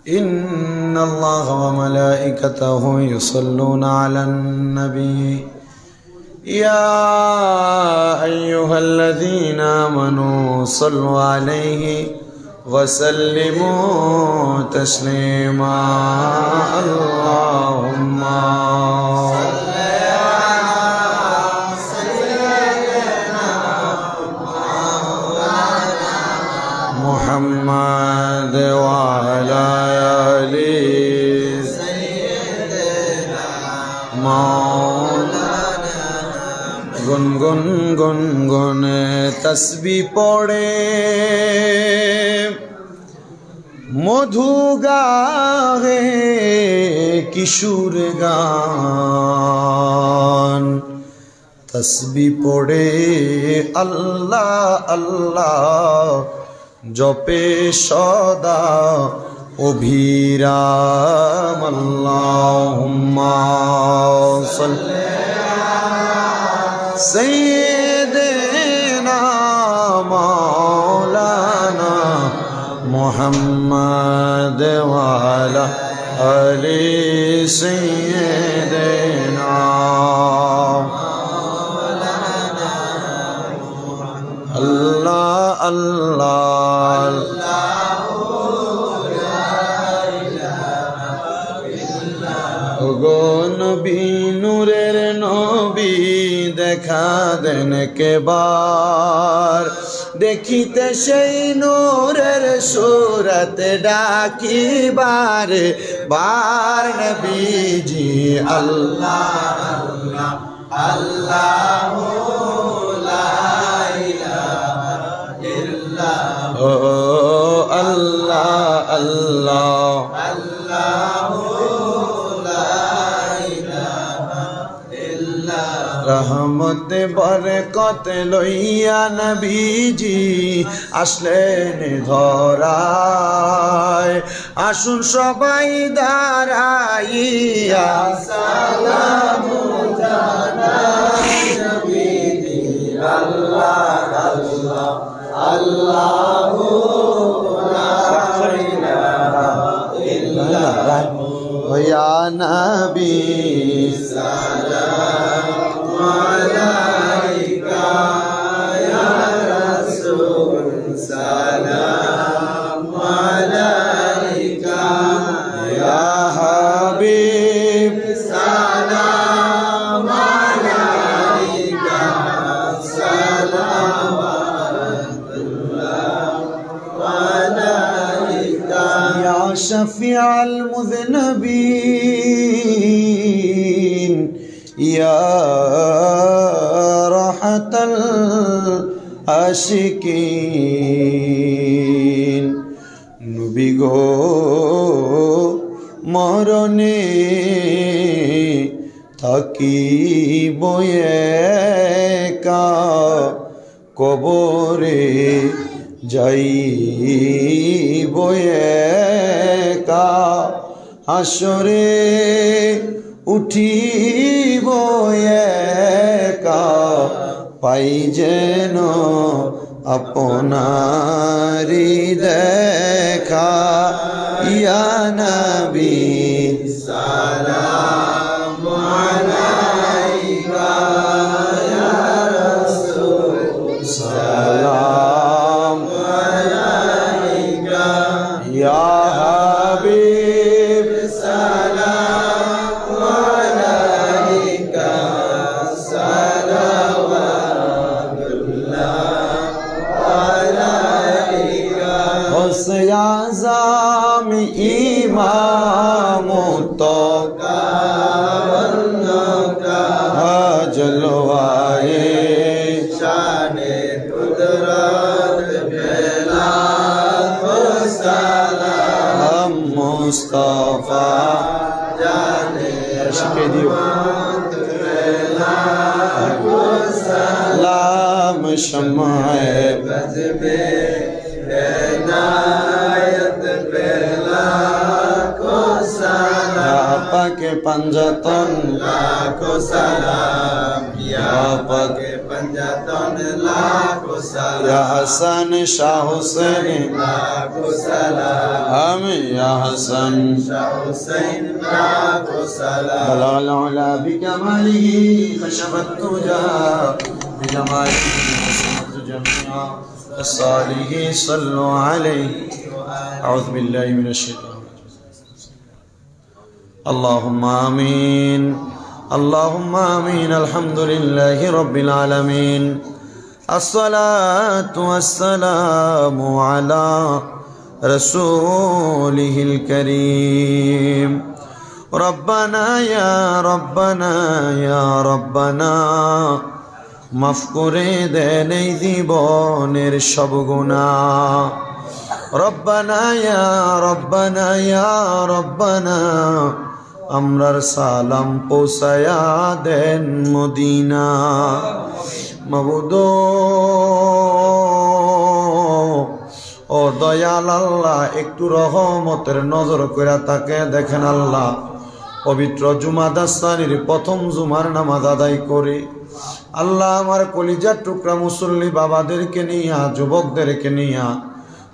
إن الله وملائكته يصلون على النبي يا أيها الذين آمنوا صلوا عليه وسلموا تسليما اللهم صل على سيدنا محمد وعلى آل سيدنا مولانا गुनगुन गुनगुन तस्बीह पढ़े मधु गाहे किशोर गान तस्बीह पढ़े अल्लाह अल्लाह जपे सदा अभिराम अल्लाहुम्मा सल्ली सय्यदना मौलाना मुहम्मद वाला अली सय्यदना अल्लाह अल्लाह गो नबी नूरेर नबी देखा देन के बार देखिते সেই নূরের सूरत डाकी बार बार नबीजी अल्लाह अल्लाह अल्लाह ला इलाहा इल्लल्लाह ओ अल्लाह अल्लाह अल्लाह रहमत बरकत लइया नबीजी আসলেন ধরায় আসুন সবাই দাঁড়াইয়া সালাম জানাই নবীজি আল্লাহ আল্লাহ আল্লাহু লা ইলাহা ইল্লাল্লাহ ইয়া নবী সালাম আলাইকা ইয়া রাসূল সালাম আলাইকা ইয়া হাবিব সালাম আলাইকা সালাওয়াতুল্লাহ আলাইকা ইয়া শাফিআল মুযনিবিন يا راحة العاشقين নবী গো মরণে থাকিব একা কবরে যাইব একা হাসরে উঠিব একা পাই যেন আপনারি দেখা ইয়া নবী সালাম আলাইকা ইয়া রাসূল সালাম আলাইকা ইয়া হাবিব সালাম আলাইকা গৌসে আযম ইমাম তোকা বন্নকা জলওয়ায়ে শানে কুদরত বেলা সালাম মুস্তাফা জানে শিখে দিও সালাম शमाए बजबे नायत बेला को सलाम पाके पंजतन लाखो सलाम या पाके पंजतन लाखो सलाम या हसन शाह हुसैन लाखो सलाम या हसन शाह हुसैन लाखो सलाम बलाल उला बिकमालिही खशबत तुजा बिजमालिही हसनत जमीआ अस्सालिही सल्लु अलैहि अऊज़ु बिल्लाहि मिनश शैतानिर अल्लाहुम्मा आमीन अल्लाहुम्मा आमीन अल्हम्दुलिल्लाहि रब्बिल आलमीन अस्सलातु वस्सलामु अला रसूलिहिल करीम रब्बना या रब्बना माफ करे देन এই জীবনের সব গুনাহ रब्बना या रब्बना আমরার সালাম পৌঁছায়া দেন মদিনা মাবুদ ও দয়াল আল্লাহ একটু রহমতের নজর কইরা তাকে দেখেন আল্লাহ পবিত্র জুমাদার সানির প্রথম জুমার নামাজ আদায় করে আল্লাহ আমার কলিজার টুকরা মুসল্লি বাবাদেরকে নিয়া যুবকদেরকে নিয়া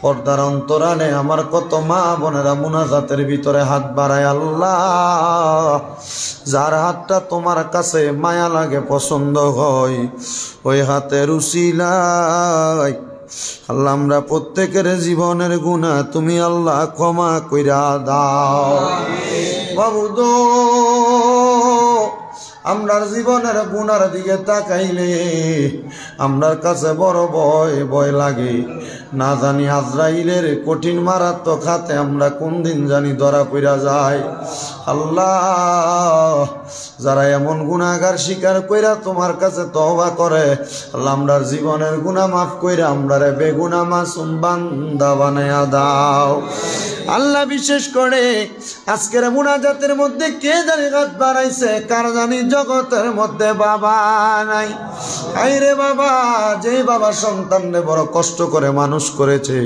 পর্দার অন্তরালে আমার কত মা বোনেরা মুনাজাতের ভিতরে হাত বাড়ায় আল্লাহ যার হাতটা তোমার কাছে মায়া লাগে পছন্দ হয় ওই হাতের উসিলায় আল্লাহ আমরা প্রত্যেকের জীবনের গুনাহ তুমি আল্লাহ ক্ষমা কইরা দাও বাবুদ আমরার জীবনের গুনার দিকে তাকাইলে আমরার কাছে বড় ভয় লাগে না জানি আজরাইলের কঠিন মারাত্মক হাতে আমরা কোন দিন জানি ধরা পড়া যায় আল্লাহ যারা এমন গুনাহগার স্বীকার কইরা তোমার কাছে তওবা করে আল্লাহ আমরার জীবনের গুনাহ মাফ কইরা আমরারে বেগুনাহ মাসুম বান্দা বানায়া দাও আল্লাহ বিশেষ করে আজকের মুনাজাতের মধ্যে কে জানি হাত বাড়াইছে কার জানি জগতের মধ্যে বাবা নাই আইরে বাবা যেই বাবা সন্তানরে বড় কষ্ট করে মানুষ করেছে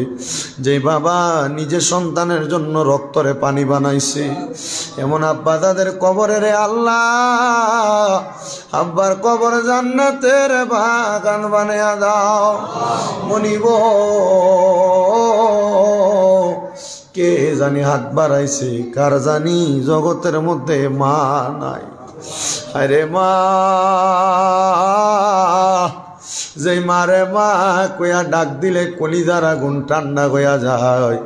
যেই বাবা নিজের সন্তানের জন্য রক্তরে পানি বানাইছে এমন আব্বা তাদের কবরে রে আল্লাহ আব্বার কবর জান্নাতের বাগান বানায়া দাও মনিব কে জানি হাত বাড়াইছে কার জানি জগতের মধ্যে মা নাই আরে মা যেই মারে মা কইয়া ডাক দিলে কলিজার আগুন ঠান্ডা হইয়া যায়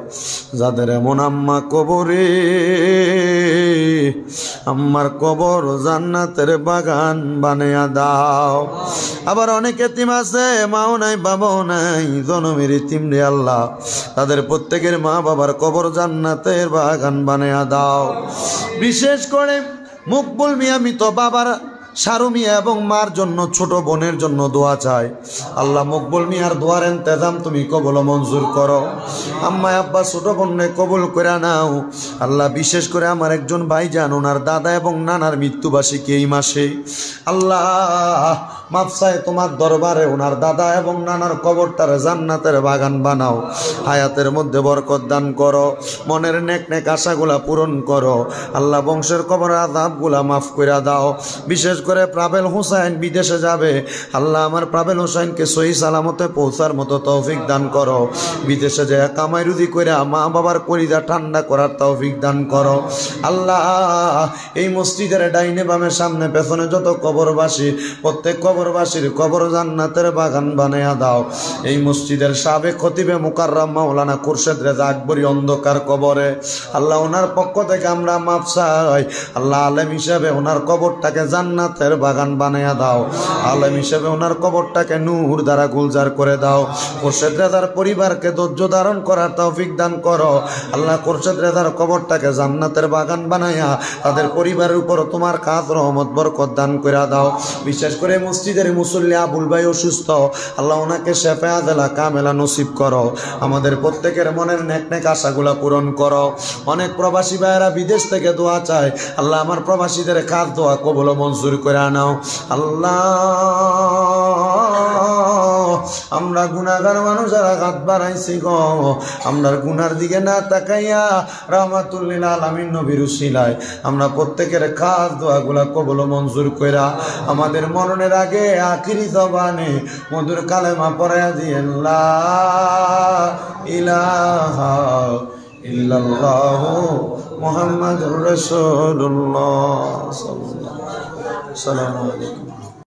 যাদের এমন আম্মা কবরে আম্মার কবর জান্নাতের বাগান বানায়া দাও আবার অনেক এতিম আছে মাও নাই বাবাও নাই জনমের এতিম রে আল্লাহ তাদের প্রত্যেকের মা বাবার কবর জান্নাতের বাগান বানায়া দাও বিশেষ করে মকবুল মিয়া মৃত বাবার শারু মিয়া এবং মার জন্য ছোট বোনের জন্য দোয়া চাই আল্লাহ মকবুল মিয়ার দোয়ার ইন্তজাম তুমি কবুল মঞ্জুর করো আম্মা আব্বা ছোট বোনকে কবুল করে নাও আল্লাহ বিশেষ করে আমার একজন ভাইজান ওনার দাদা এবং নানার মৃত্যুবার্ষিকী এই মাসে আল্লাহ মাফ চাই তোমার দরবারে ওনার দাদা এবং নানার কবরটার জান্নাতের বাগান বানাও হায়াতের মধ্যে বরকত দান করো মনের নেক নেক আশাগুলা পূরণ করো আল্লাহ বংশের কবরের আযাবগুলা মাফ করে দাও বিশেষ করে প্রাবেল হুসাইন বিদেশে যাবে আল্লাহ আমার প্রাবেল হুসাইনকে সহি সালামতে পৌঁছার মতো তৌফিক দান করো বিদেশে যায় কামাই রুজি করে মা বাবার কলিজা ঠান্ডা করার তৌফিক দান করো আল্লাহ এই মসজিদের ডাইনে বামে সামনে পেছনে যত কবরবাসী প্রত্যেক কবরবাসীর কবর জান্নাতের বাগান বানায়া দাও এই মসজিদের সাবেক খতিবে মুকাররম মাওলানা খুরশেদ রেজা আকবরী অন্ধকার কবরে আল্লাহ ওনার পক্ষ থেকে আমরা মাফ চাই আল্লাহ আলেম হিসেবে ওনার কবরটাকে জান্নাতের বাগান বানায়া দাও আলেম হিসেবে ওনার কবরটাকে নূর দ্বারা গুলজার করে দাও খুরশেদ রেজার পরিবারকে ধৈর্য ধারণ করার তৌফিক দান করো আল্লাহ খুরশেদ রেজার কবরটাকে জান্নাতের বাগান বানায়া তাদের পরিবারের উপর তোমার খাস রহমত বরকত দান করে দাও বিশেষ করে মসজিদের মুসল্লি আবুল ভাই অসুস্থ আল্লাহ ওনাকে শেফা আজলা কামেলা নসিব করো আমাদের প্রত্যেকের মনের নেক নেক আশাগুলা পূরণ করো অনেক প্রবাসী ভাইয়েরা বিদেশ থেকে দোয়া চায় আল্লাহ আমার প্রবাসীদের খাস দোয়া কবুল মঞ্জুর করে নাও আল্লাহ আমরা গুনাহগার মানুষ আর হাত বাড়াইছি গো আমরার গুনার দিকে না তাকাইয়া রাহমাতুল লিল আলামিন নবীর উসিলায় আমরা প্রত্যেকের খাস দোয়াগুলা কবুল মঞ্জুর কইরা আমাদের মরণের আগে আখিরি জবানে মধুর কালেমা পড়ায়া দিয়েন লা ইলাহা ইল্লাল্লাহু মুহাম্মাদুর রাসূলুল্লাহ সাল্লাল্লাহু আলাইহি ওয়াসাল্লাম।